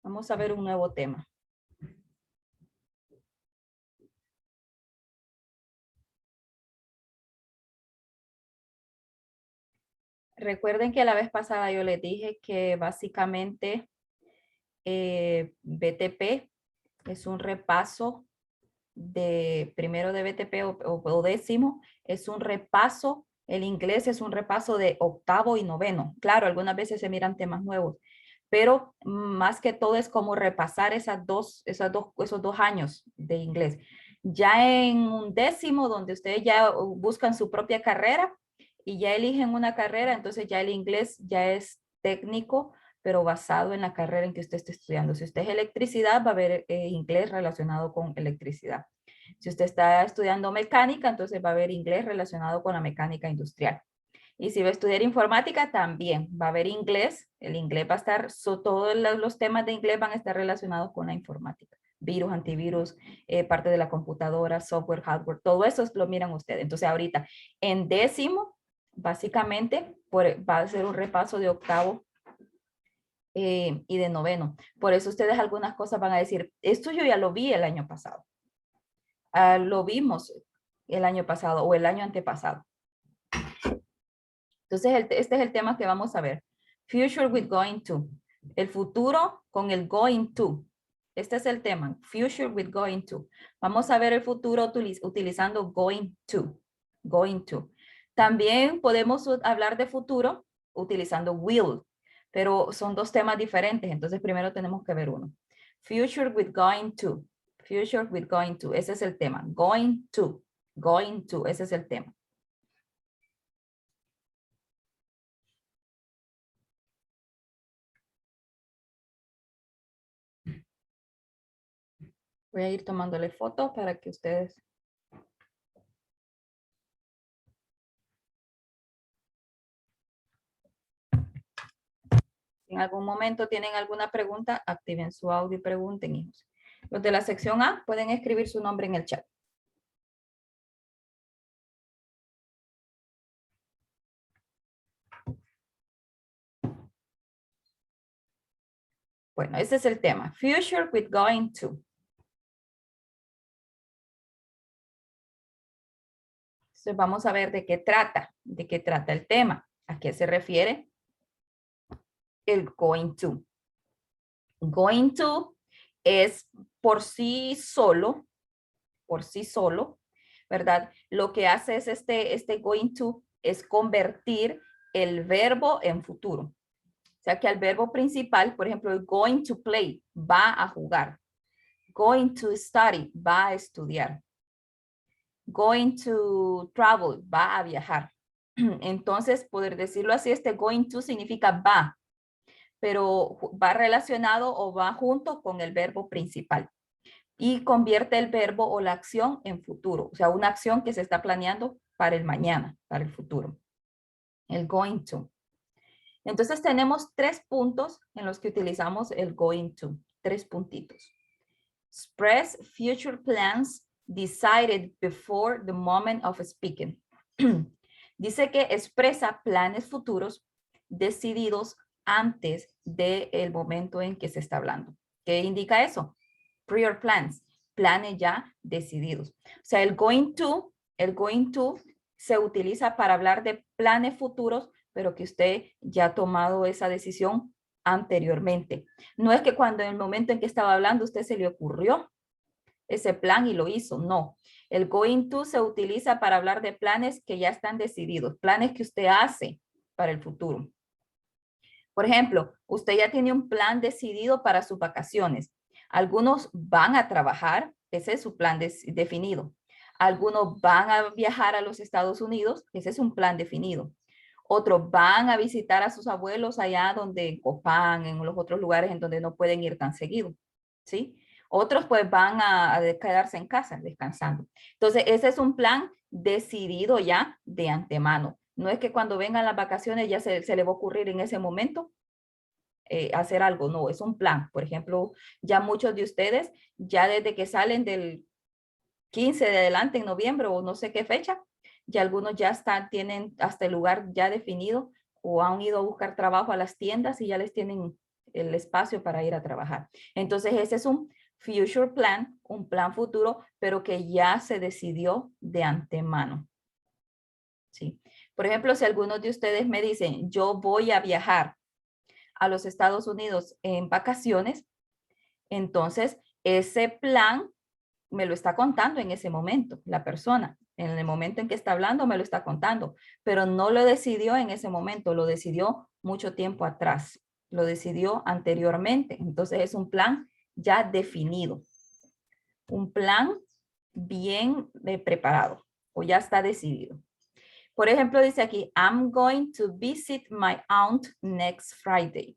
Vamos a ver un nuevo tema. Recuerden que la vez pasada yo les dije que básicamente BTP es un repaso de primero de BTP o décimo, es un repaso, el inglés es un repaso de octavo y noveno. Claro, algunas veces se miran temas nuevos, pero más que todo es como repasar esos dos años de inglés. Ya en un décimo, donde ustedes ya buscan su propia carrera y ya eligen una carrera, entonces ya el inglés ya es técnico, pero basado en la carrera en que usted esté estudiando. Si usted es electricidad, va a haber inglés relacionado con electricidad. Si usted está estudiando mecánica, entonces va a haber inglés relacionado con la mecánica industrial. Y si va a estudiar informática, también va a haber inglés. El inglés va a estar, todos los temas de inglés van a estar relacionados con la informática. Virus, antivirus, parte de la computadora, software, hardware, todo eso lo miran ustedes. Entonces ahorita en décimo, básicamente va a ser un repaso de octavo y de noveno. Por eso ustedes algunas cosas van a decir, esto yo ya lo vi el año pasado. Lo vimos el año pasado o el año antepasado. Entonces, este es el tema que vamos a ver. Future with going to. El futuro con el going to. Este es el tema. Future with going to. Vamos a ver el futuro utilizando going to. Going to. También podemos hablar de futuro utilizando will. Pero son dos temas diferentes. Entonces, primero tenemos que ver uno. Future with going to. Future with going to. Ese es el tema. Going to. Going to. Ese es el tema. Voy a ir tomándole fotos para que ustedes... Si en algún momento tienen alguna pregunta, activen su audio y pregunten, hijos. Los de la sección A pueden escribir su nombre en el chat. Bueno, ese es el tema. Future with going to. Entonces vamos a ver de qué trata el tema. ¿A qué se refiere el going to? Going to es por sí solo, ¿verdad? Lo que hace es este going to es convertir el verbo en futuro. O sea que al verbo principal, por ejemplo, going to play, va a jugar. Going to study, va a estudiar. Going to travel, va a viajar. Entonces, poder decirlo así, este going to significa va, pero va relacionado o va junto con el verbo principal. Y convierte el verbo o la acción en futuro. O sea, una acción que se está planeando para el mañana, para el futuro. El going to. Entonces tenemos 3 puntos en los que utilizamos el going to. 3 puntitos. Express future plans decided before the moment of speaking. Dice que expresa planes futuros decididos antes del momento en que se está hablando. ¿Qué indica eso? Prior plans, planes ya decididos. O sea, el going to se utiliza para hablar de planes futuros, pero que usted ya ha tomado esa decisión anteriormente. No es que cuando en el momento en que estaba hablando usted se le ocurrió ese plan y lo hizo, no. El going to se utiliza para hablar de planes que ya están decididos, planes que usted hace para el futuro. Por ejemplo, usted ya tiene un plan decidido para sus vacaciones. Algunos van a trabajar, ese es su plan definido. Algunos van a viajar a los Estados Unidos, ese es un plan definido. Otros van a visitar a sus abuelos allá donde en Copán, en los otros lugares en donde no pueden ir tan seguido, ¿sí? Otros pues van a quedarse en casa descansando. Entonces, ese es un plan decidido ya de antemano. No es que cuando vengan las vacaciones ya se le va a ocurrir en ese momento hacer algo, no, es un plan. Por ejemplo, ya muchos de ustedes, ya desde que salen del 15 de adelante en noviembre o no sé qué fecha, ya algunos ya tienen hasta el lugar ya definido o han ido a buscar trabajo a las tiendas y ya les tienen el espacio para ir a trabajar. Entonces ese es un future plan, un plan futuro, pero que ya se decidió de antemano. ¿Sí? Por ejemplo, si algunos de ustedes me dicen, yo voy a viajar a los Estados Unidos en vacaciones, entonces ese plan me lo está contando en ese momento, la persona. En el momento en que está hablando me lo está contando, pero no lo decidió en ese momento, lo decidió mucho tiempo atrás, lo decidió anteriormente. Entonces es un plan ya definido, un plan bien preparado o ya está decidido. Por ejemplo, dice aquí, I'm going to visit my aunt next Friday.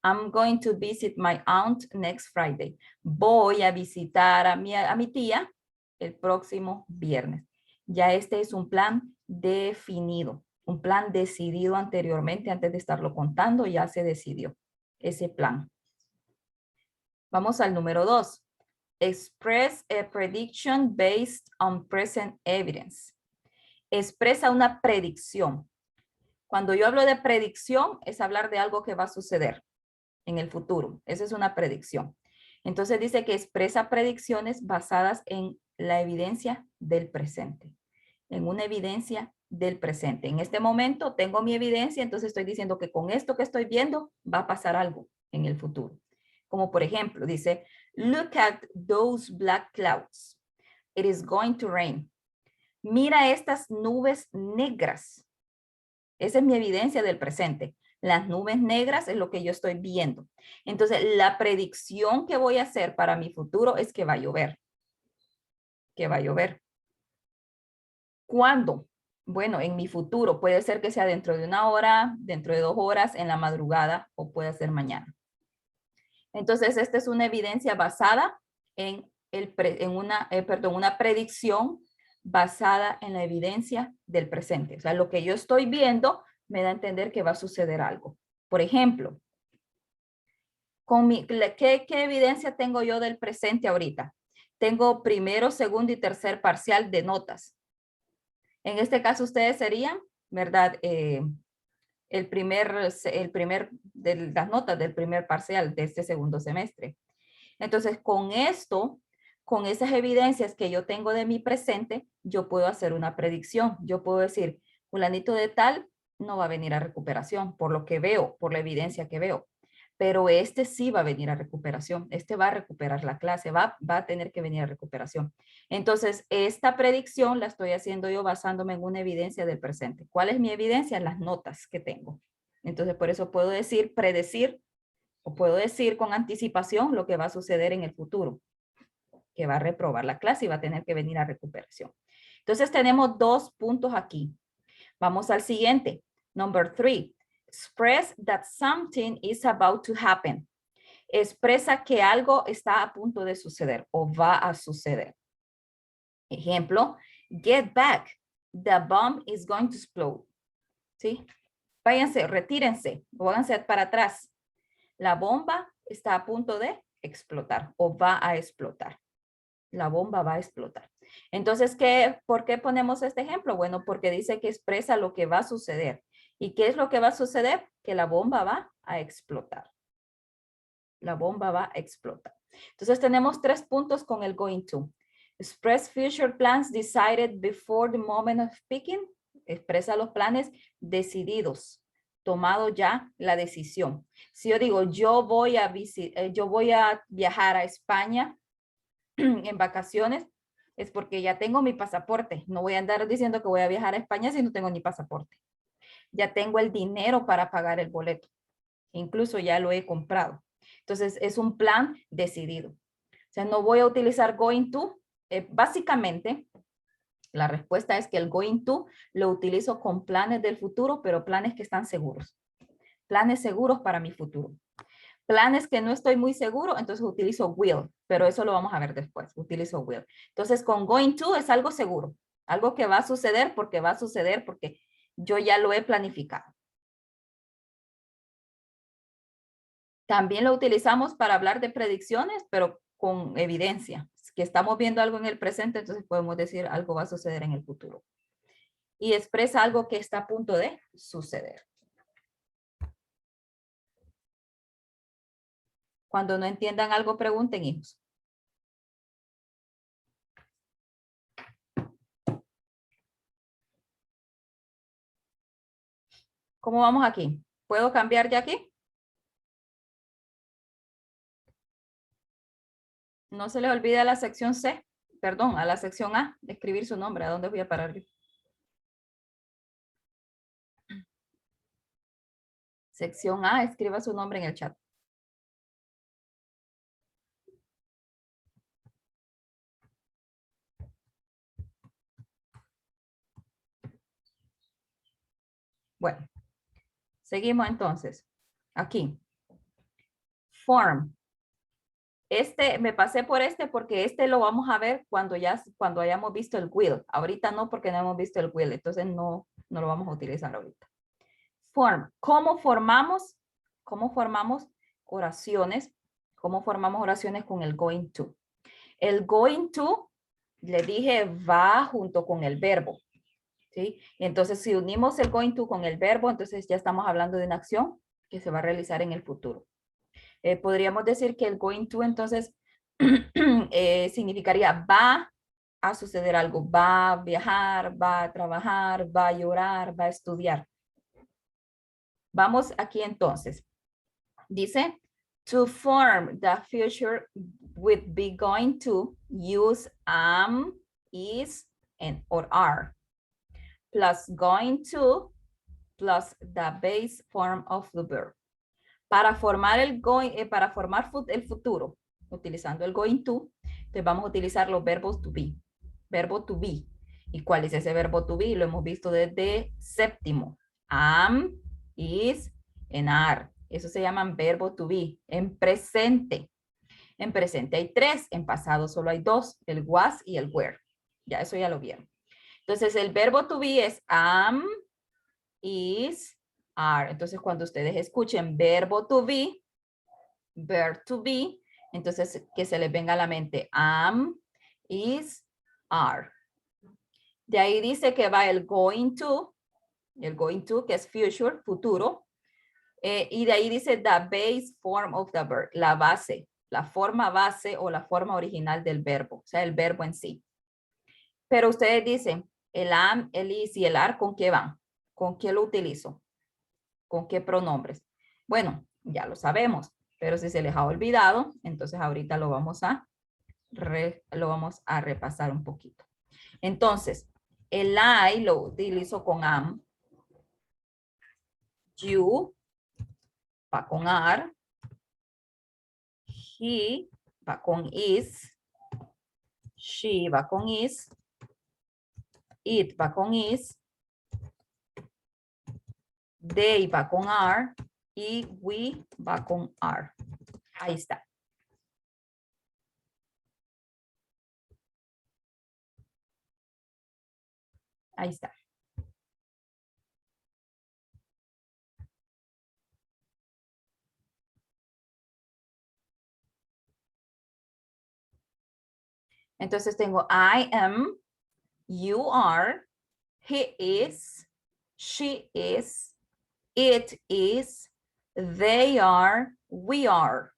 I'm going to visit my aunt next Friday. Voy a visitar a mi tía el próximo viernes. Ya este es un plan definido, un plan decidido anteriormente, antes de estarlo contando, ya se decidió ese plan. Vamos al número 2. Express a prediction based on present evidence. Expresa una predicción. Cuando yo hablo de predicción, es hablar de algo que va a suceder en el futuro. Esa es una predicción. Entonces dice que expresa predicciones basadas en la evidencia del presente. En una evidencia del presente. En este momento tengo mi evidencia, entonces estoy diciendo que con esto que estoy viendo va a pasar algo en el futuro. Como por ejemplo, dice, look at those black clouds. It is going to rain. Mira estas nubes negras. Esa es mi evidencia del presente. Las nubes negras es lo que yo estoy viendo. Entonces, la predicción que voy a hacer para mi futuro es que va a llover. Que va a llover. ¿Cuándo? Bueno, en mi futuro. Puede ser que sea dentro de 1 hora, dentro de 2 horas, en la madrugada o puede ser mañana. Entonces, esta es una evidencia basada en, una predicción basada en la evidencia del presente. O sea, lo que yo estoy viendo me da a entender que va a suceder algo. Por ejemplo, ¿qué evidencia tengo yo del presente ahorita? Tengo primero, segundo y tercer parcial de notas. En este caso ustedes serían, ¿verdad? El primer de las notas del primer parcial de este segundo semestre. Entonces, con esto, con esas evidencias que yo tengo de mi presente, yo puedo hacer una predicción. Yo puedo decir, fulanito de tal no va a venir a recuperación por lo que veo, por la evidencia que veo. Pero este sí va a venir a recuperación. Este va a recuperar la clase, va a tener que venir a recuperación. Entonces, esta predicción la estoy haciendo yo basándome en una evidencia del presente. ¿Cuál es mi evidencia? Las notas que tengo. Entonces, por eso puedo decir, predecir, o puedo decir con anticipación lo que va a suceder en el futuro, que va a reprobar la clase y va a tener que venir a recuperación. Entonces tenemos 2 puntos aquí. Vamos al siguiente. Number 3. Express that something is about to happen. Expresa que algo está a punto de suceder o va a suceder. Ejemplo, get back. The bomb is going to explode. ¿Sí? Váyanse, retírense o háganse para atrás. La bomba está a punto de explotar o va a explotar. La bomba va a explotar. Entonces, ¿por qué ponemos este ejemplo? Bueno, porque dice que expresa lo que va a suceder. ¿Y qué es lo que va a suceder? Que la bomba va a explotar. La bomba va a explotar. Entonces, tenemos 3 puntos con el going to. Express future plans decided before the moment of speaking. Expresa los planes decididos, tomado ya la decisión. Si yo digo, yo voy a viajar a España en vacaciones, es porque ya tengo mi pasaporte. No voy a andar diciendo que voy a viajar a España si no tengo ni pasaporte. Ya tengo el dinero para pagar el boleto. Incluso ya lo he comprado. Entonces, es un plan decidido. O sea, no voy a utilizar going to. Básicamente, la respuesta es que el going to lo utilizo con planes del futuro, pero planes que están seguros. Planes seguros para mi futuro. Planes que no estoy muy seguro, entonces utilizo will, pero eso lo vamos a ver después. Utilizo will. Entonces, con going to es algo seguro. Algo que va a suceder porque yo ya lo he planificado. También lo utilizamos para hablar de predicciones, pero con evidencia. Que estamos viendo algo en el presente, entonces podemos decir algo va a suceder en el futuro. Y expresa algo que está a punto de suceder. Cuando no entiendan algo, pregunten, hijos. ¿Cómo vamos aquí? ¿Puedo cambiar ya aquí? No se les olvide a la sección C, perdón, a la sección A, escribir su nombre. ¿A dónde voy a parar yo? Sección A, escriba su nombre en el chat. Bueno, seguimos entonces. Aquí. Form. Me pasé por porque lo vamos a ver cuando hayamos visto el will. Ahorita no, porque no hemos visto el will, entonces no lo vamos a utilizar ahorita. Form. ¿Cómo formamos oraciones? ¿Cómo formamos oraciones con el going to? El going to, le dije, va junto con el verbo. ¿Sí? Entonces, si unimos el going to con el verbo, entonces ya estamos hablando de una acción que se va a realizar en el futuro. Podríamos decir que el going to, entonces, significaría va a suceder algo, va a viajar, va a trabajar, va a llorar, va a estudiar. Vamos aquí entonces. Dice, to form the future with be going to use am, is, and or are. Plus going to, plus the base form of the verb. Para formar el futuro, utilizando el going to, entonces vamos a utilizar los verbos to be. Verbo to be. ¿Y cuál es ese verbo to be? Lo hemos visto desde séptimo. Am, is, and are. Eso se llaman verbo to be. En presente. En presente hay 3. En pasado solo hay 2. El was y el were. Ya, eso ya lo vieron. Entonces, el verbo to be es am, is, are. Entonces, cuando ustedes escuchen verbo to be, verb to be, entonces que se les venga a la mente am, is, are. De ahí dice que va el going to, que es future, futuro. Y de ahí dice the base form of the verb, la base, la forma base o la forma original del verbo, o sea, el verbo en sí. Pero ustedes dicen, el am, el is y el are, ¿con qué van? ¿Con qué lo utilizo? ¿Con qué pronombres? Bueno, ya lo sabemos, pero si se les ha olvidado, entonces ahorita lo vamos a repasar un poquito. Entonces, el I lo utilizo con am. You va con are. He va con is. She va con is. It va con is. They va con are. Y we va con are. Ahí está. Ahí está. Entonces tengo I am, you are, he is, she is, it is, they are, we are.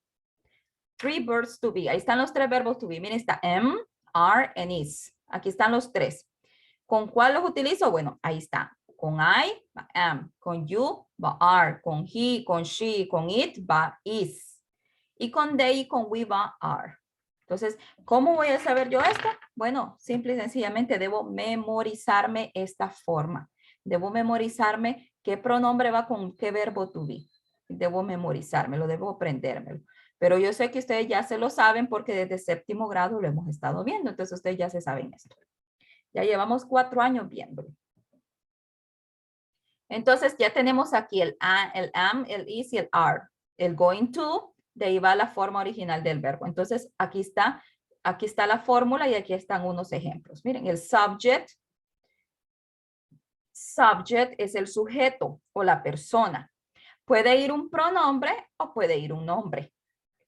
3 verbs to be. Ahí están los 3 verbos to be. Miren, está am, are, and is. Aquí están los 3. ¿Con cuál los utilizo? Bueno, ahí está. Con I, va am. Con you, va are. Con he, con she, con it, va is. Y con they y con we, va are. Entonces, ¿cómo voy a saber yo esto? Bueno, simple y sencillamente debo memorizarme esta forma. Debo memorizarme qué pronombre va con qué verbo to be. Debo memorizármelo, debo aprendérmelo. Pero yo sé que ustedes ya se lo saben porque desde séptimo grado lo hemos estado viendo. Entonces, ustedes ya se saben esto. Ya llevamos 4 años viéndolo. Entonces, ya tenemos aquí el am, el is y el are. El going to, de ahí va la forma original del verbo. Entonces, aquí está la fórmula y aquí están unos ejemplos. Miren, el subject. Subject es el sujeto o la persona. Puede ir un pronombre o puede ir un nombre.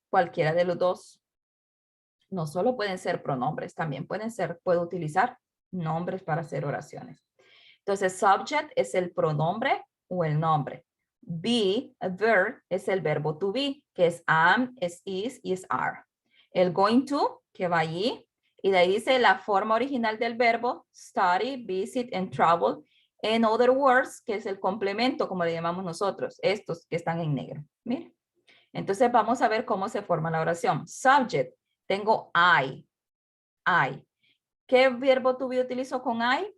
Cualquiera de los dos. No solo pueden ser pronombres, también puedo utilizar nombres para hacer oraciones. Entonces, subject es el pronombre o el nombre. Be, there, es el verbo to be, que es am, es is y es are. El going to, que va allí. Y de ahí dice la forma original del verbo, study, visit, and travel. En other words, que es el complemento, como le llamamos nosotros, estos que están en negro. Miren. Entonces vamos a ver cómo se forma la oración. Subject, tengo I. ¿Qué verbo to be utilizo con I?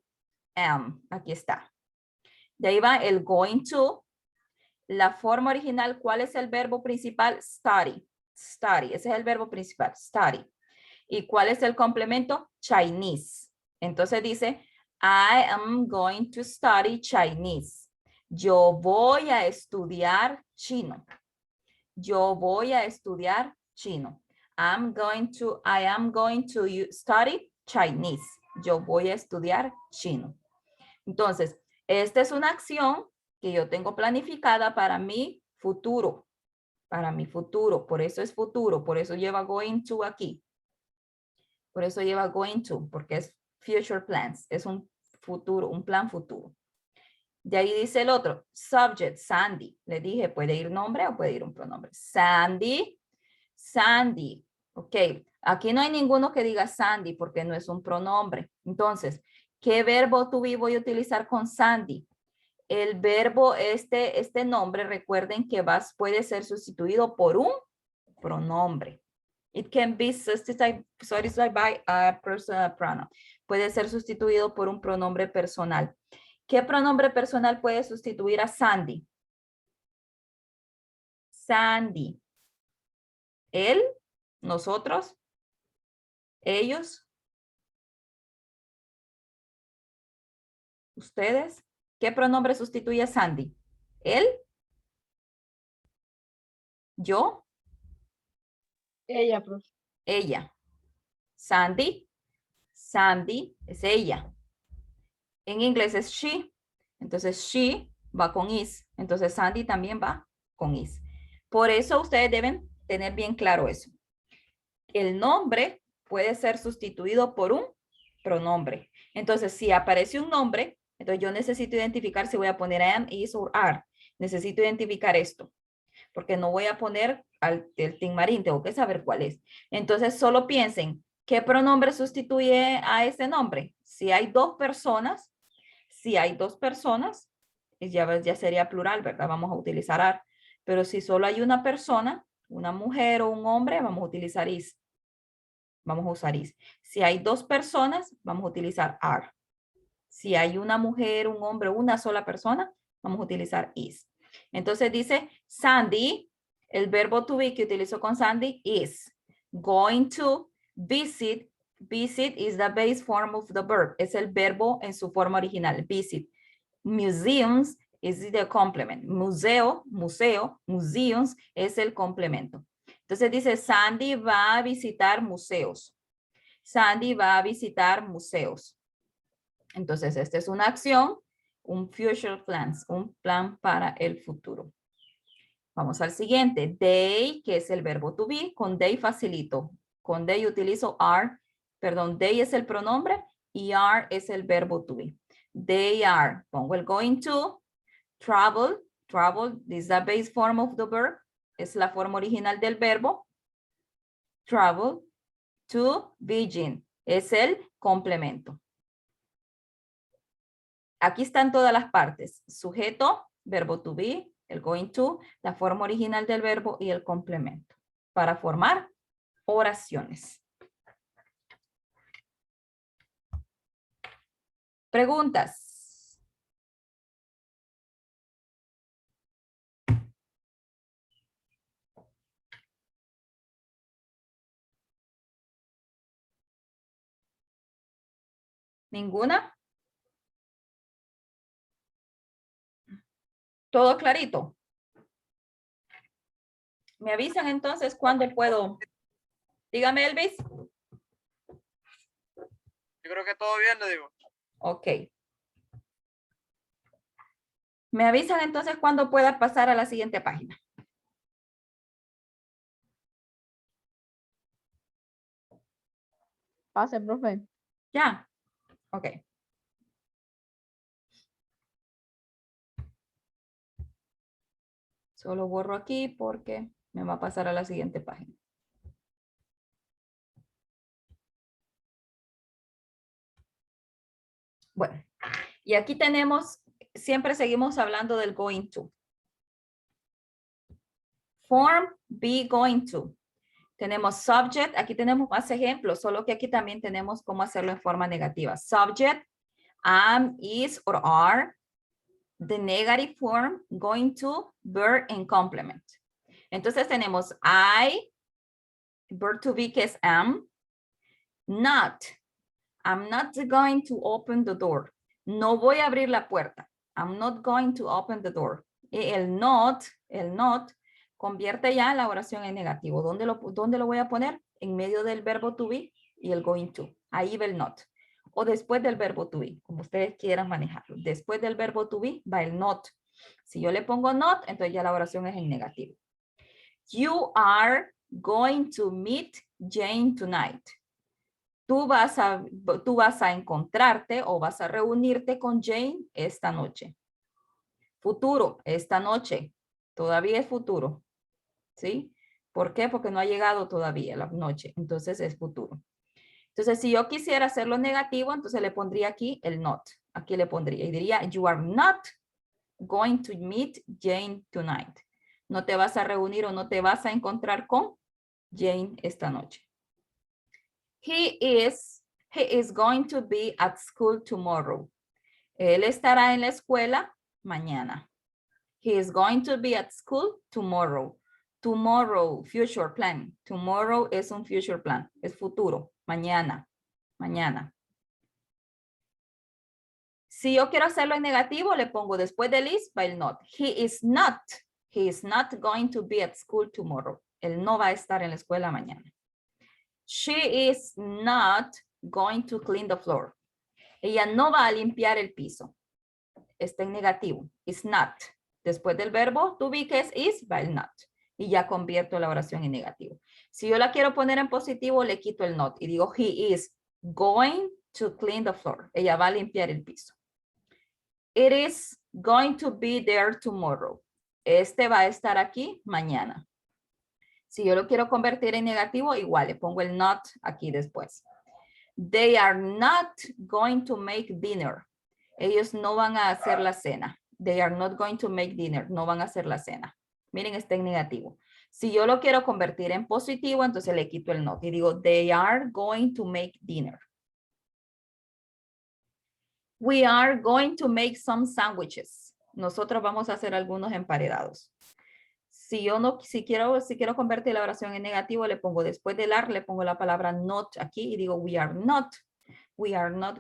Am, aquí está. De ahí va el going to. La forma original, ¿cuál es el verbo principal? Study. Study, ese es el verbo principal, study. ¿Y cuál es el complemento? Chinese. Entonces dice, I am going to study Chinese. Yo voy a estudiar chino. Yo voy a estudiar chino. I am going to study Chinese. Yo voy a estudiar chino. Entonces, esta es una acción que yo tengo planificada para mi futuro. Para mi futuro. Por eso es futuro. Por eso lleva going to aquí. Por eso lleva going to, porque es future plans. Es un futuro, un plan futuro. De ahí dice el otro, subject, Sandy. Le dije, puede ir nombre o puede ir un pronombre. Sandy, Sandy. Ok, aquí no hay ninguno que diga Sandy porque no es un pronombre. Entonces, ¿qué verbo to be voy a utilizar con Sandy? El verbo, este nombre, recuerden que puede ser sustituido por un pronombre. It can be substituted by a personal pronoun. Puede ser sustituido por un pronombre personal. ¿Qué pronombre personal puede sustituir a Sandy? Sandy. Él, nosotros, ellos, ustedes. ¿Qué pronombre sustituye a Sandy? Él, yo, Ella, profe. ella. Sandy, Sandy es ella. En inglés es she. Entonces she va con is. Entonces Sandy también va con is. Por eso ustedes deben tener bien claro eso. El nombre puede ser sustituido por un pronombre. Entonces, si aparece un nombre, entonces yo necesito identificar si voy a poner am, is o are. Necesito identificar esto, porque no voy a poner el Tin Marín, tengo que saber cuál es. Entonces, solo piensen, ¿qué pronombre sustituye a ese nombre? Si hay dos personas, ya sería plural, ¿verdad? Vamos a utilizar are. Pero si solo hay una persona, una mujer o un hombre, vamos a utilizar is. Vamos a usar is. Si hay dos personas, vamos a utilizar are. Si hay una mujer, un hombre, una sola persona, vamos a utilizar is. Entonces dice Sandy, el verbo to be que utilizo con Sandy is going to visit. Visit is the base form of the verb. Es el verbo en su forma original, visit. Museums is the complement. Museo, museums es el complemento. Entonces dice, Sandy va a visitar museos. Sandy va a visitar museos. Entonces, esta es una acción, un future plans, un plan para el futuro. Vamos al siguiente. They, que es el verbo to be. Con they facilito. Con they utilizo are. Perdón, they es el pronombre y are es el verbo to be. They are. Pongo el going to. Travel. Travel is the base form of the verb. Es la forma original del verbo. Travel to Beijing. Es el complemento. Aquí están todas las partes. Sujeto, verbo to be, el going to, la forma original del verbo y el complemento. Para formar oraciones. Preguntas. ¿Ninguna? ¿Todo clarito? ¿Me avisan entonces cuándo puedo? Dígame, Elvis. Yo creo que todo bien, le digo. Ok. Me avisan entonces cuándo pueda pasar a la siguiente página. Pase, profe. Ya. Ok. Solo borro aquí porque me va a pasar a la siguiente página. Bueno, y aquí tenemos, siempre seguimos hablando del going to. Form, be going to. Tenemos subject, aquí tenemos más ejemplos, solo que aquí también tenemos cómo hacerlo en forma negativa. Subject, am, is, or are. The negative form, going to, verb, and complement. Entonces tenemos I, verb to be que es am. Not, I'm not going to open the door. No voy a abrir la puerta. I'm not going to open the door. Y el not, convierte ya la oración en negativo. ¿Dónde lo voy a poner? En medio del verbo to be y el going to. Ahí va el not. O después del verbo to be, como ustedes quieran manejarlo. Después del verbo to be va el not. Si yo le pongo not, entonces ya la oración es en negativo. You are going to meet Jane tonight. Tú vas a encontrarte o vas a reunirte con Jane esta noche. Futuro, esta noche. Todavía es futuro. ¿Sí? ¿Por qué? Porque no ha llegado todavía la noche. Entonces es futuro. Entonces, si yo quisiera hacerlo negativo, entonces le pondría aquí el not. Aquí le pondría y diría, you are not going to meet Jane tonight. No te vas a reunir o no te vas a encontrar con Jane esta noche. He is going to be at school tomorrow. Él estará en la escuela mañana. He is going to be at school tomorrow. Tomorrow, future plan. Tomorrow es un future plan. Es futuro. Mañana. Mañana. Si yo quiero hacerlo en negativo, le pongo después del is, va el not. He is not going to be at school tomorrow. Él no va a estar en la escuela mañana. She is not going to clean the floor. Ella no va a limpiar el piso. Está en negativo. Is not. Después del verbo to be, que es is, va el not. Y ya convierto la oración en negativo. Si yo la quiero poner en positivo, le quito el not y digo, he is going to clean the floor. Ella va a limpiar el piso. It is going to be there tomorrow. Este va a estar aquí mañana. Si yo lo quiero convertir en negativo, igual le pongo el not aquí después. They are not going to make dinner. Ellos no van a hacer la cena. They are not going to make dinner. No van a hacer la cena. Miren, está en negativo. Si yo lo quiero convertir en positivo, entonces le quito el not y digo, they are going to make dinner. We are going to make some sandwiches. Nosotros vamos a hacer algunos emparedados. Si quiero convertir la oración en negativo, le pongo después del are, le pongo la palabra not aquí y digo, we are not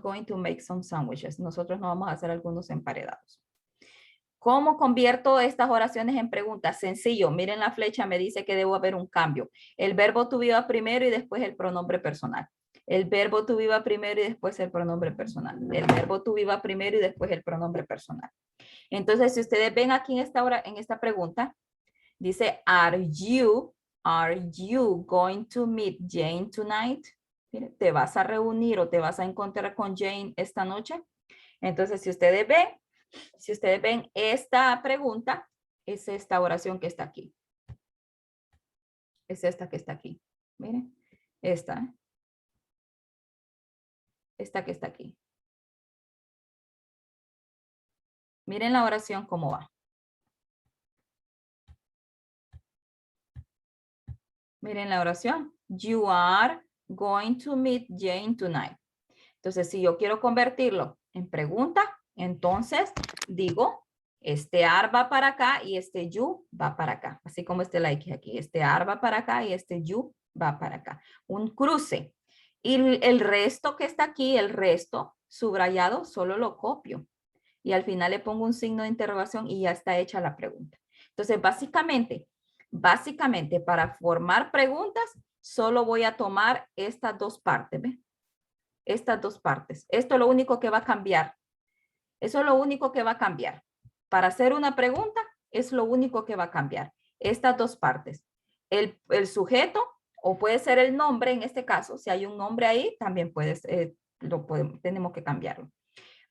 going to make some sandwiches. Nosotros no vamos a hacer algunos emparedados. ¿Cómo convierto estas oraciones en preguntas? Sencillo, miren la flecha, me dice que debo haber un cambio. El verbo to be va primero y después el pronombre personal. El verbo to be va primero y después el pronombre personal. El verbo to be va primero y después el pronombre personal. Entonces, si ustedes ven aquí en esta pregunta, dice, are you going to meet Jane tonight? ¿Te vas a reunir o te vas a encontrar con Jane esta noche? Entonces, si ustedes ven esta pregunta, es esta oración que está aquí. Es esta que está aquí. Miren, esta. Esta que está aquí. Miren la oración cómo va. Miren la oración. You are going to meet Jane tonight. Entonces, si yo quiero convertirlo en pregunta, entonces digo, este are va para acá y este you va para acá. Así como este like aquí. Este are va para acá y este you va para acá. Un cruce. Y el resto que está aquí, el resto subrayado, solo lo copio. Y al final le pongo un signo de interrogación y ya está hecha la pregunta. Entonces, básicamente, para formar preguntas, solo voy a tomar estas dos partes, ¿ve? Estas dos partes. Esto es lo único que va a cambiar. Eso es lo único que va a cambiar. Para hacer una pregunta, es lo único que va a cambiar. Estas dos partes. El sujeto, o puede ser el nombre en este caso. Si hay un nombre ahí, también tenemos que cambiarlo.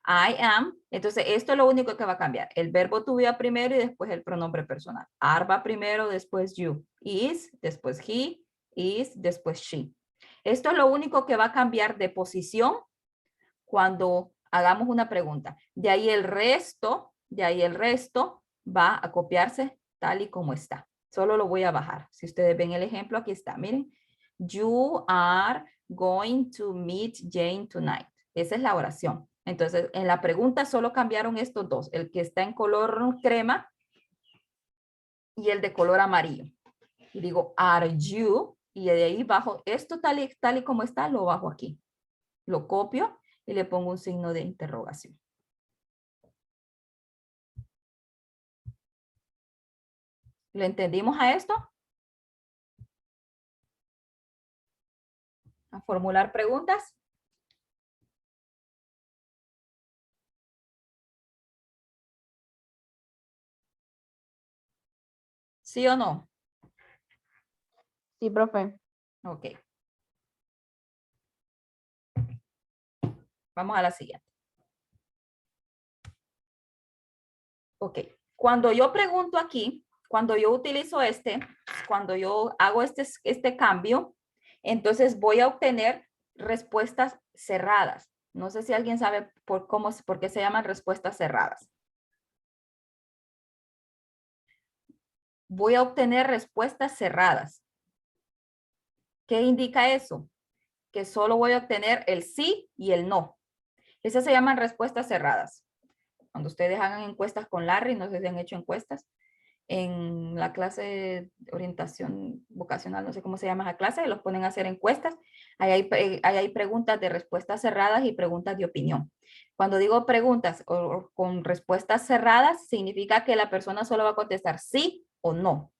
I am. Entonces, esto es lo único que va a cambiar. El verbo to be va primero y después el pronombre personal. Are va primero, después you. Is, después he. Is, después she. Esto es lo único que va a cambiar de posición cuando hagamos una pregunta. De ahí el resto va a copiarse tal y como está. Solo lo voy a bajar. Si ustedes ven el ejemplo, aquí está. Miren. You are going to meet Jane tonight. Esa es la oración. Entonces, en la pregunta solo cambiaron estos dos. El que está en color crema y el de color amarillo. Y digo, are you? Y de ahí bajo, esto tal y como está, lo bajo aquí. Lo copio y le pongo un signo de interrogación. ¿Le entendimos a esto? ¿A formular preguntas? ¿Sí o no? Sí, profe. Ok. Vamos a la siguiente. Ok. Cuando yo pregunto aquí, cuando yo utilizo cuando yo hago este cambio, entonces voy a obtener respuestas cerradas. No sé si alguien sabe por qué se llaman respuestas cerradas. Voy a obtener respuestas cerradas. ¿Qué indica eso? Que solo voy a obtener el sí y el no. Esas se llaman respuestas cerradas. Cuando ustedes hagan encuestas con Larry, no sé si han hecho encuestas, en la clase de orientación vocacional, no sé cómo se llama esa clase, los ponen a hacer encuestas. Ahí hay preguntas de respuestas cerradas y preguntas de opinión. Cuando digo preguntas con respuestas cerradas, significa que la persona solo va a contestar sí o no.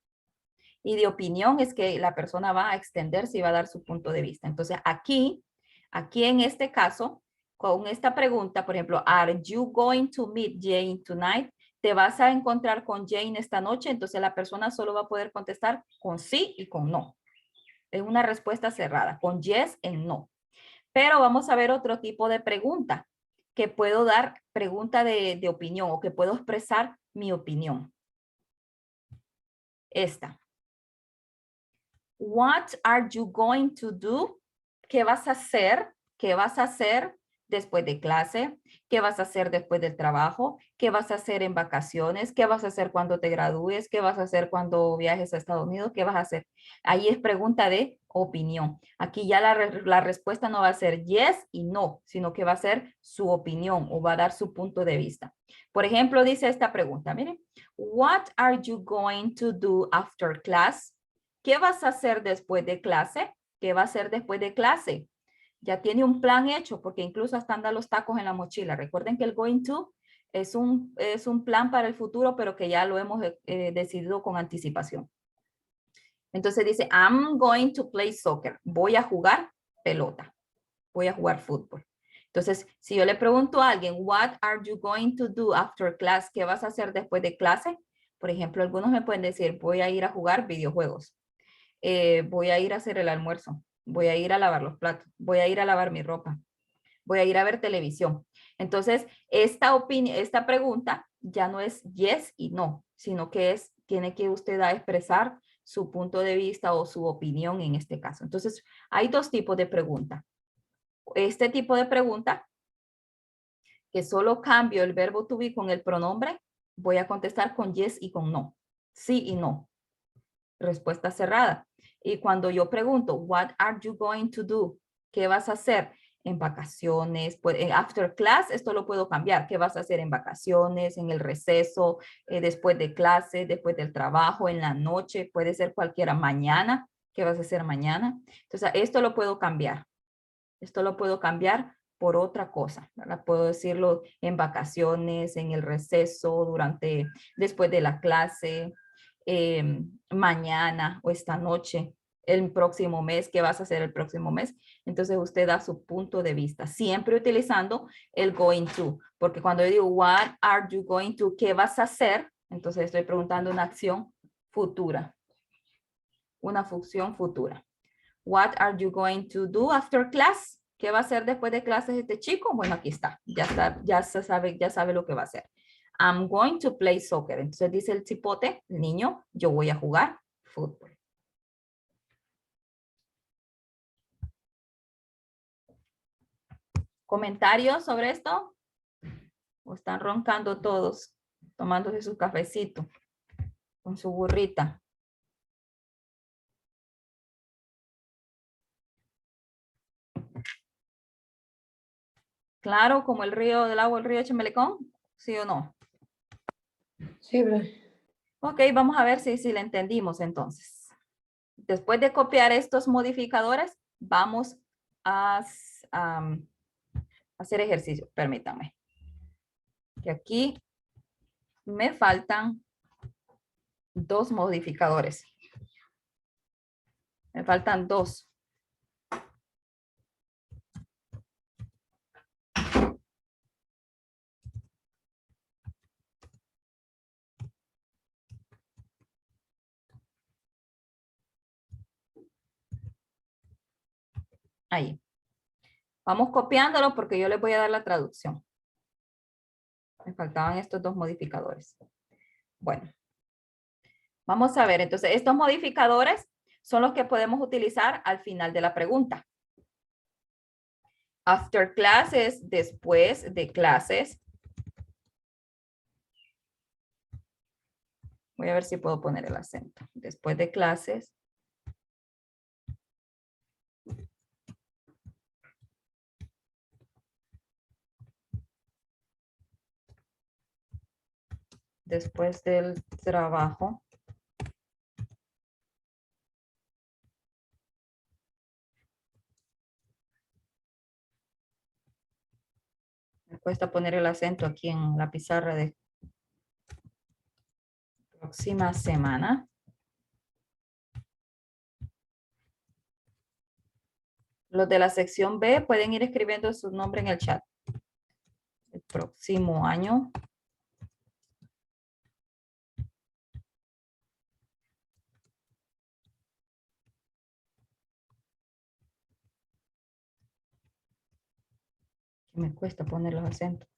Y de opinión es que la persona va a extenderse y va a dar su punto de vista. Entonces, aquí en este caso, con esta pregunta, por ejemplo, ¿Are you going to meet Jane tonight? Te vas a encontrar con Jane esta noche, entonces la persona solo va a poder contestar con sí y con no. Es una respuesta cerrada, con yes en no. Pero vamos a ver otro tipo de pregunta, que puedo dar pregunta de opinión o que puedo expresar mi opinión. Esta. What are you going to do? ¿Qué vas a hacer? ¿Qué vas a hacer después de clase? ¿Qué vas a hacer después del trabajo? ¿Qué vas a hacer en vacaciones? ¿Qué vas a hacer cuando te gradúes? ¿Qué vas a hacer cuando viajes a Estados Unidos? ¿Qué vas a hacer? Ahí es pregunta de opinión. Aquí ya la respuesta no va a ser yes y no, sino que va a ser su opinión o va a dar su punto de vista. Por ejemplo, dice esta pregunta, miren. What are you going to do after class? ¿Qué vas a hacer después de clase? ¿Qué va a hacer después de clase? Ya tiene un plan hecho, porque incluso hasta anda los tacos en la mochila. Recuerden que el going to es un plan para el futuro, pero que ya lo hemos decidido con anticipación. Entonces dice, I'm going to play soccer. Voy a jugar pelota. Voy a jugar fútbol. Entonces, si yo le pregunto a alguien, what are you going to do after class? ¿Qué vas a hacer después de clase? Por ejemplo, algunos me pueden decir, voy a ir a jugar videojuegos. Voy a ir a hacer el almuerzo, voy a ir a lavar los platos, voy a ir a lavar mi ropa, voy a ir a ver televisión. Entonces, esta pregunta ya no es yes y no, sino que tiene que usted expresar su punto de vista o su opinión en este caso. Entonces, hay dos tipos de pregunta. Este tipo de pregunta, que solo cambio el verbo to be con el pronombre, voy a contestar con yes y con no, sí y no. Respuesta cerrada. Y cuando yo pregunto, what are you going to do? ¿Qué vas a hacer en vacaciones? Pues, after class, esto lo puedo cambiar. ¿Qué vas a hacer en vacaciones, en el receso, después de clase, después del trabajo, en la noche? Puede ser cualquiera. Mañana, ¿qué vas a hacer mañana? Entonces, esto lo puedo cambiar. Esto lo puedo cambiar por otra cosa, ¿verdad? Puedo decirlo en vacaciones, en el receso, después de la clase, mañana o esta noche, el próximo mes, ¿qué vas a hacer el próximo mes? Entonces usted da su punto de vista, siempre utilizando el going to, porque cuando yo digo, what are you going to, ¿qué vas a hacer? Entonces estoy preguntando una acción futura, una función futura. What are you going to do after class? ¿Qué va a hacer después de clases este chico? Bueno, aquí está. Ya sabe lo que va a hacer. I'm going to play soccer. Entonces dice el cipote, el niño, yo voy a jugar fútbol. ¿Comentarios sobre esto? ¿O están roncando todos, tomándose su cafecito con su burrita? Claro, como el río del agua, el río Chamelecón, ¿sí o no? Sí, profe. Ok, vamos a ver si le entendimos entonces. Después de copiar estos modificadores, vamos a hacer ejercicio. Permítanme. Que aquí me faltan 2 modificadores. Me faltan 2. Ahí. Vamos copiándolo porque yo les voy a dar la traducción. Me faltaban estos 2 modificadores. Bueno. Vamos a ver, entonces estos modificadores son los que podemos utilizar al final de la pregunta. After classes, después de clases. Voy a ver si puedo poner el acento. Después de clases. Después del trabajo. Me cuesta poner el acento aquí en la pizarra de próxima semana. Los de la sección B pueden ir escribiendo su nombre en el chat. El próximo año. Me cuesta poner los acentos.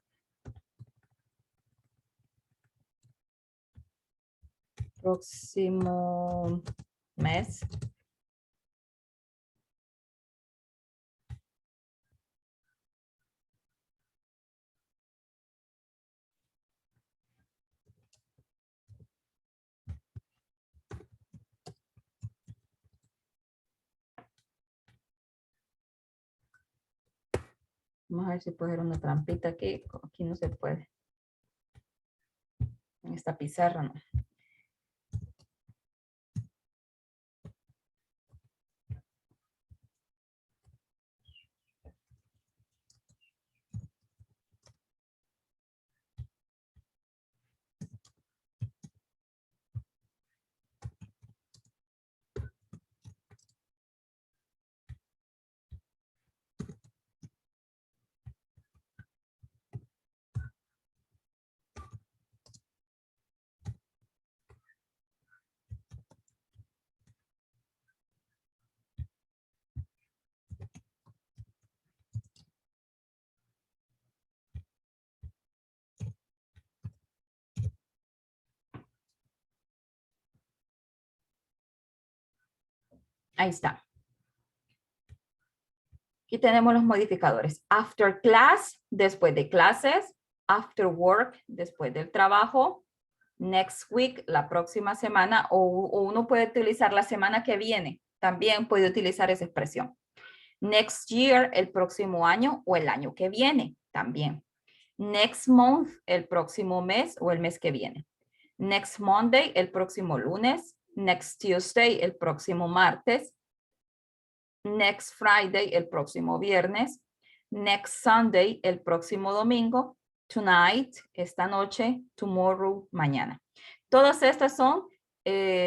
Próximo mes. Vamos a ver si puedo hacer una trampita aquí. Aquí no se puede. En esta pizarra no. Ahí está. Aquí tenemos los modificadores. After class, después de clases. After work, después del trabajo. Next week, la próxima semana. O uno puede utilizar la semana que viene. También puede utilizar esa expresión. Next year, el próximo año o el año que viene. También. Next month, el próximo mes o el mes que viene. Next Monday, el próximo lunes. Next Tuesday, el próximo martes. Next Friday, el próximo viernes. Next Sunday, el próximo domingo. Tonight, esta noche. Tomorrow, mañana. Todas estas son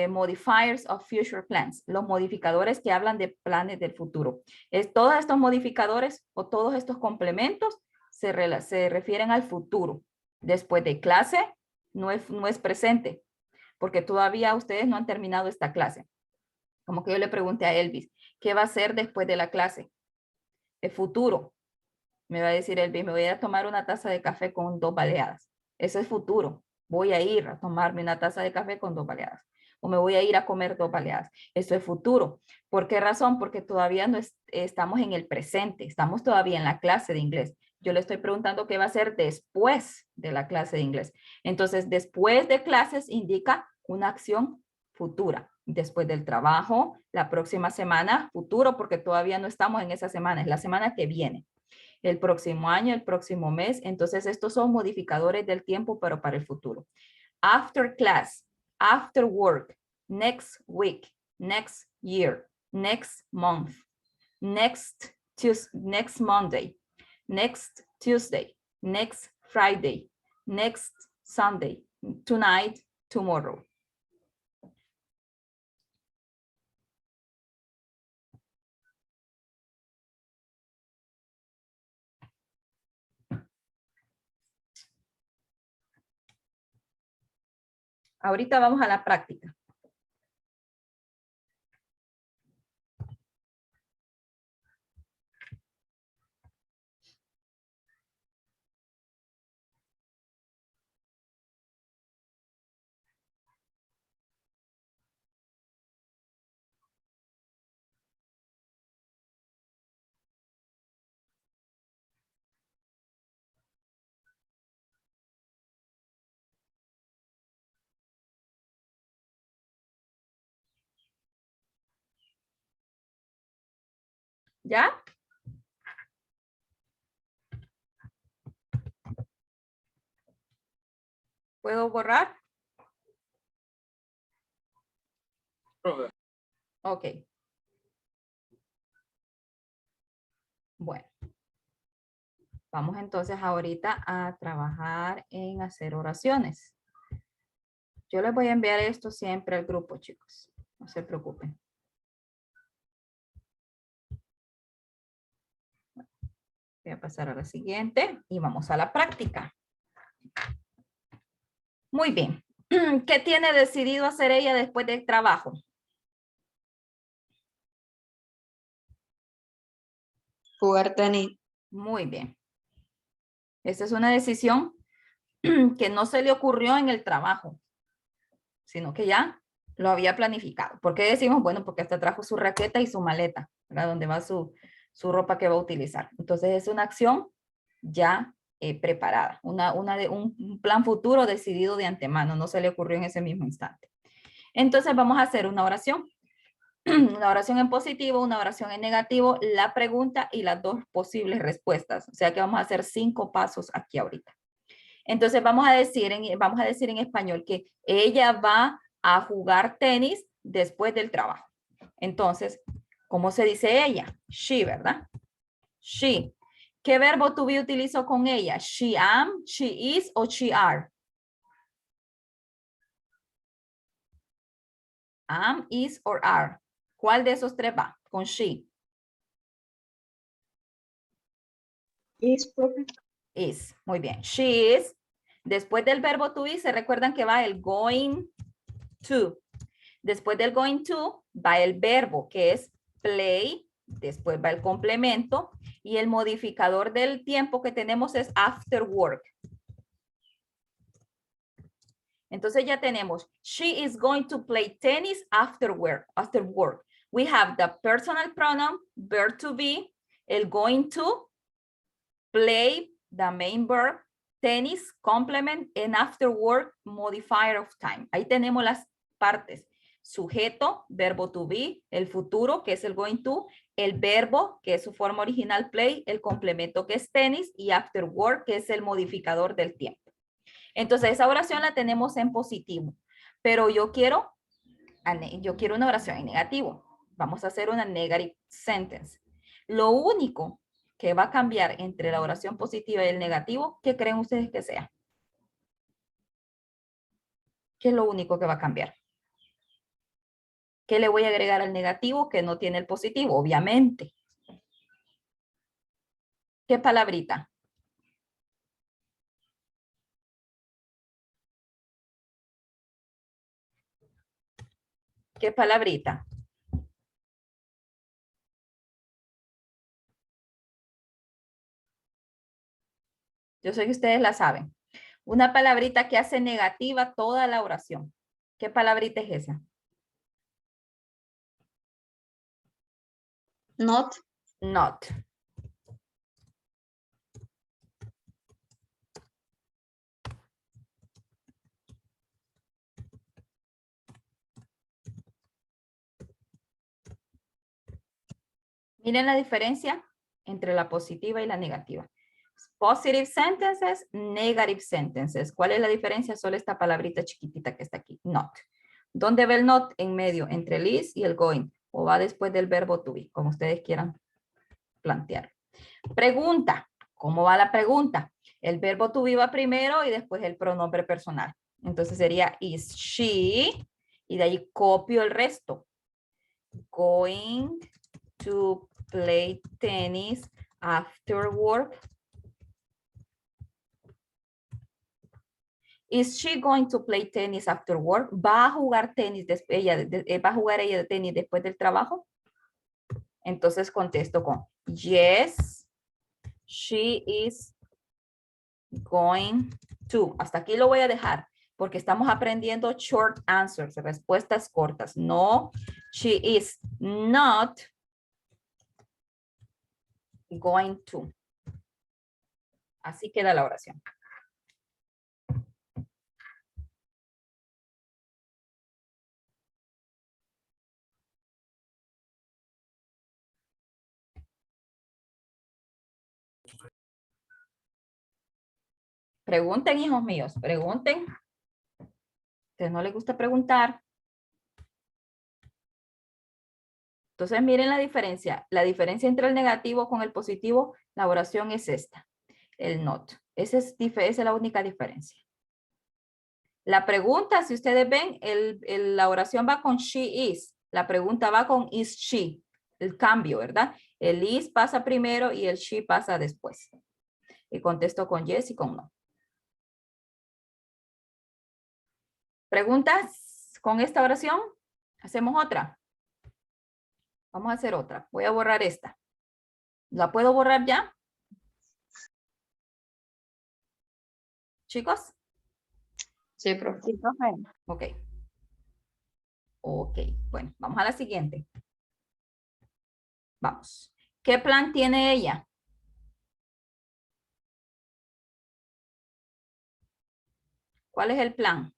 modifiers of future plans. Los modificadores que hablan de planes del futuro. Todos estos modificadores o todos estos complementos se refieren al futuro. Después de clase, no es presente, porque todavía ustedes no han terminado esta clase. Como que yo le pregunté a Elvis, ¿qué va a hacer después de la clase? Es futuro. Me va a decir Elvis, me voy a tomar una taza de café con 2 baleadas. Eso es futuro. Voy a ir a tomarme una taza de café con 2 baleadas. O me voy a ir a comer 2 baleadas. Eso es futuro. ¿Por qué razón? Porque todavía no estamos en el presente. Estamos todavía en la clase de inglés. Yo le estoy preguntando qué va a hacer después de la clase de inglés. Entonces, después de clases indica una acción futura. Después del trabajo, la próxima semana, futuro, porque todavía no estamos en esa semana, es la semana que viene. El próximo año, el próximo mes. Entonces, estos son modificadores del tiempo, pero para el futuro. After class, after work, next week, next year, next month, next Monday, next Tuesday, next Friday, next Sunday, tonight, tomorrow. Ahorita vamos a la práctica. ¿Ya? ¿Puedo borrar? Profe. Ok. Bueno. Vamos entonces ahorita a trabajar en hacer oraciones. Yo les voy a enviar esto siempre al grupo, chicos. No se preocupen. Voy a pasar a la siguiente y vamos a la práctica. Muy bien. ¿Qué tiene decidido hacer ella después del trabajo? Jugar tenis. Muy bien. Esta es una decisión que no se le ocurrió en el trabajo, sino que ya lo había planificado. ¿Por qué decimos? Bueno, porque hasta trajo su raqueta y su maleta, ¿verdad? Donde va su ropa que va a utilizar. Entonces es una acción ya preparada, un plan futuro decidido de antemano, no se le ocurrió en ese mismo instante. Entonces vamos a hacer una oración. Una oración en positivo, una oración en negativo, la pregunta y las 2 posibles respuestas. O sea que vamos a hacer 5 pasos aquí ahorita. Entonces vamos a decir en español que ella va a jugar tenis después del trabajo. Entonces, ¿cómo se dice ella? She, ¿verdad? She. ¿Qué verbo to be utilizo con ella? She am, she is o she are. Am, is or are. ¿Cuál de esos 3 va con she? Is, profe. Is. Muy bien. She is. Después del verbo to be, se recuerdan que va el going to. Después del going to, va el verbo, que es play. Después va el complemento. Y el modificador del tiempo que tenemos es after work. Entonces ya tenemos, she is going to play tennis after work. We have the personal pronoun, verb to be, el going to, play, the main verb, tennis, complement, and after work, modifier of time. Ahí tenemos las partes. Sujeto, verbo to be, el futuro, que es el going to, el verbo, que es su forma original play, el complemento, que es tenis, y after work, que es el modificador del tiempo. Entonces, esa oración la tenemos en positivo, pero yo quiero una oración en negativo. Vamos a hacer una negative sentence. Lo único que va a cambiar entre la oración positiva y el negativo, ¿qué creen ustedes que sea? ¿Qué es lo único que va a cambiar? ¿Qué le voy a agregar al negativo que no tiene el positivo? Obviamente. ¿Qué palabrita? ¿Qué palabrita? Yo sé que ustedes la saben. Una palabrita que hace negativa toda la oración. ¿Qué palabrita es esa? Not. Not. Miren la diferencia entre la positiva y la negativa. Positive sentences, negative sentences. ¿Cuál es la diferencia? Solo esta palabrita chiquitita que está aquí, not. ¿Dónde va el not? En medio, entre el is y el going. O va después del verbo to be, como ustedes quieran plantear. Pregunta. ¿Cómo va la pregunta? El verbo to be va primero y después el pronombre personal. Entonces sería is she y de ahí copio el resto. Going to play tennis after work. Is she going to play tennis after work? ¿Va a jugar tenis va a jugar ella tenis después del trabajo? Entonces contesto con yes, she is going to. Hasta aquí lo voy a dejar porque estamos aprendiendo short answers, respuestas cortas. No, she is not going to. Así queda la oración. Pregunten, hijos míos, pregunten. ¿A ustedes no les gusta preguntar? Entonces, miren la diferencia. La diferencia entre el negativo con el positivo, la oración es esta, el not. Esa es la única diferencia. La pregunta, si ustedes ven, la oración va con she is. La pregunta va con is she. El cambio, ¿verdad? El is pasa primero y el she pasa después. Y contesto con yes y con no. ¿Preguntas con esta oración? ¿Hacemos otra? Vamos a hacer otra. Voy a borrar esta. ¿La puedo borrar ya? Chicos. Sí, profe. Sí, profe. Ok. Ok. Bueno, vamos a la siguiente. Vamos. ¿Qué plan tiene ella? ¿Cuál es el plan?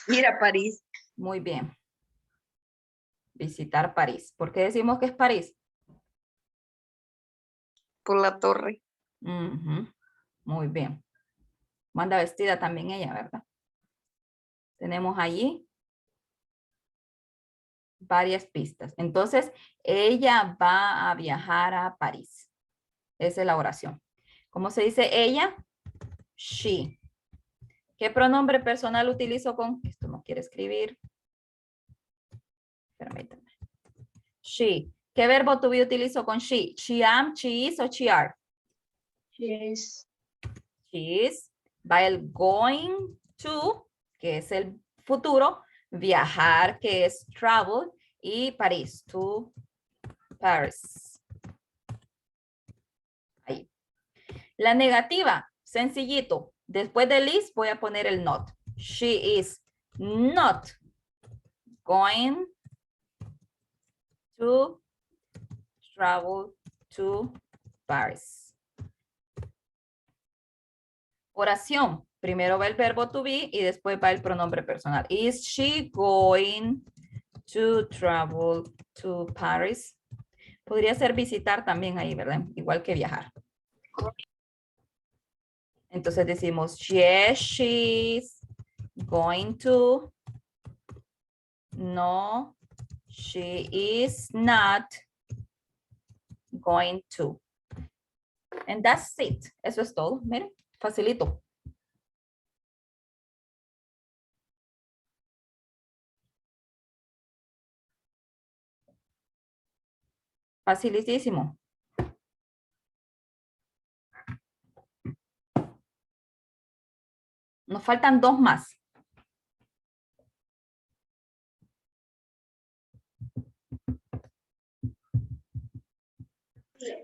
Ir a París Muy bien. Visitar París. ¿Por qué decimos que es París? por la torre. Ujú. Muy bien. Manda vestida también ella, ¿verdad? Tenemos allí varias pistas. Entonces, ella va a viajar a París. Esa es la oración. ¿Cómo se dice ella? She. ¿Qué pronombre personal utilizo con? Esto no quiere escribir. Permítame. She. ¿Qué verbo to be utilizo con she? She am, she is o she are? Yes. She is. Va el going to, que es el futuro. Viajar, que es travel. Y París, to Paris. Ahí. La negativa, sencillito. Después del is voy a poner el not. She is not going to travel to Paris. Oración. Primero va el verbo to be y después va el pronombre personal. Is she going to travel to Paris? Podría ser visitar también ahí, ¿verdad? Igual que viajar. Entonces decimos, yes, she's going to. No, she is not going to. And that's it. Eso es todo. Miren, facilito. Facilitísimo. Nos faltan dos más.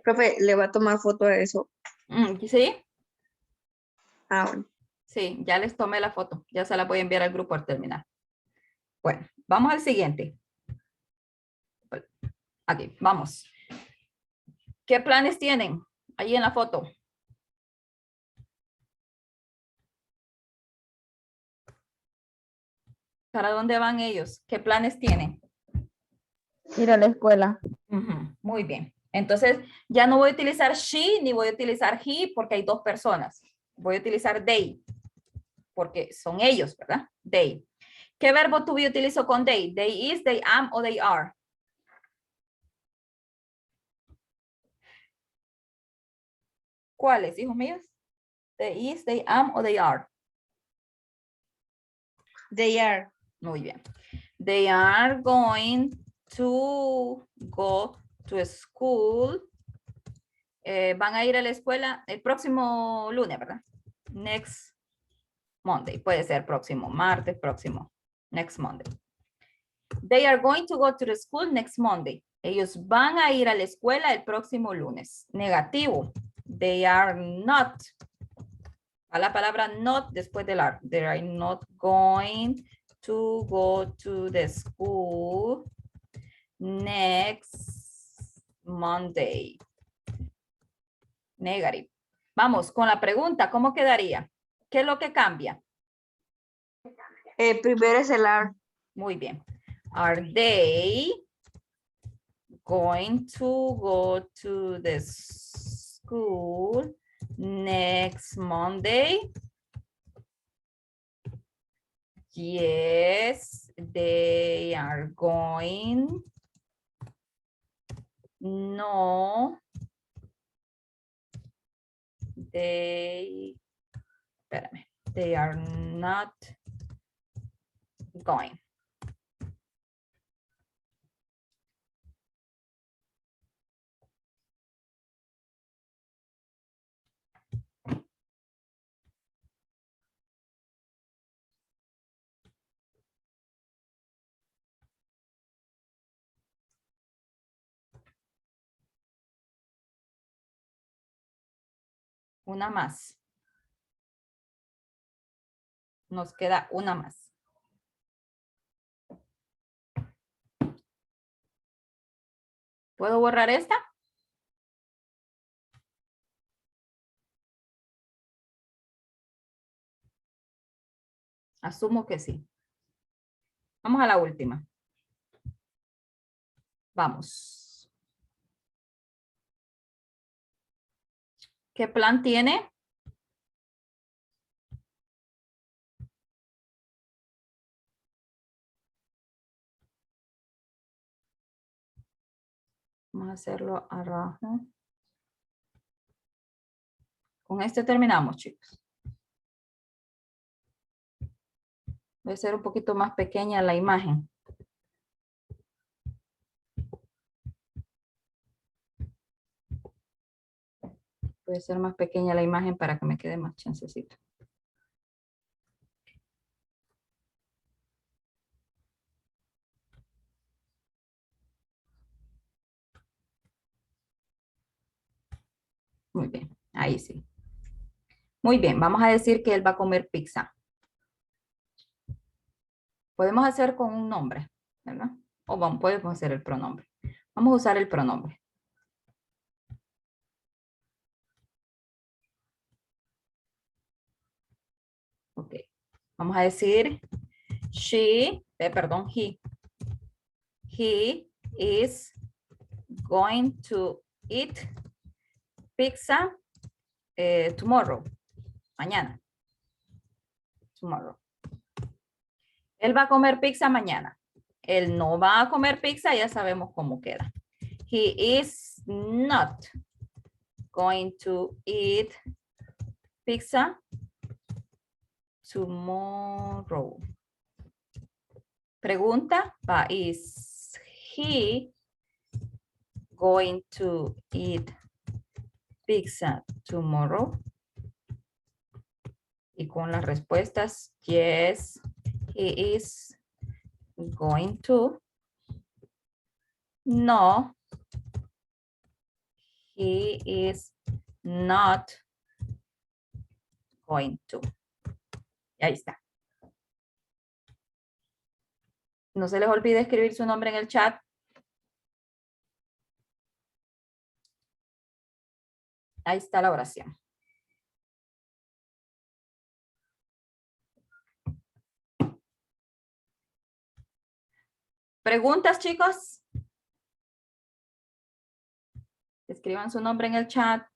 Profe, le va a tomar foto a eso. ¿Sí? Ah, bueno. Sí, ya les tomé la foto. Ya se la voy a enviar al grupo al terminar. Bueno, vamos al siguiente. Aquí, vamos. ¿Qué planes tienen ahí en la foto? ¿Para dónde van ellos? ¿Qué planes tienen? Ir a la escuela. Ujú, muy bien. Entonces, ya no voy a utilizar she ni voy a utilizar he porque hay dos personas. Voy a utilizar they porque son ellos, ¿verdad? They. ¿Qué verbo to be utilizo con they? They is, they am o they are. ¿Cuáles, hijos míos? They is, they am o they are. They are. Muy bien. They are going to go to school. Van a ir a la escuela el próximo lunes, ¿verdad? Next Monday. Puede ser próximo martes, próximo. Next Monday. They are going to go to the school next Monday. Ellos van a ir a la escuela el próximo lunes. Negativo. They are not. A la palabra not después del are. They are not going to go to the school next Monday. Negative. Vamos con la pregunta. ¿Cómo quedaría? ¿Qué es lo que cambia? Primero es el are. Muy bien. Are they going to go to the school next Monday? Yes, they are going. No, espérame, they are not going. Una más. Nos queda una más. ¿Puedo borrar esta? Asumo que sí. Vamos a la última. Vamos. ¿Qué plan tiene? Vamos a hacerlo abajo. Con este terminamos, chicos. Voy a hacer un poquito más pequeña la imagen. Voy a hacer más pequeña la imagen para que me quede más chancecito. Muy bien, ahí sí. Muy bien, vamos a decir que él va a comer pizza. Podemos hacer con un nombre, ¿verdad? O podemos hacer el pronombre. Vamos a usar el pronombre. Ok. Vamos a decir he. He is going to eat pizza tomorrow. Mañana. Tomorrow. Él va a comer pizza mañana. Él no va a comer pizza, ya sabemos cómo queda. He is not going to eat pizza tomorrow. Pregunta, is he going to eat pizza tomorrow? Y con las respuestas, yes, he is going to. No, he is not Going to. Ahí está. No se les olvide escribir su nombre en el chat. Ahí está la oración. ¿Preguntas, chicos? Escriban su nombre en el chat.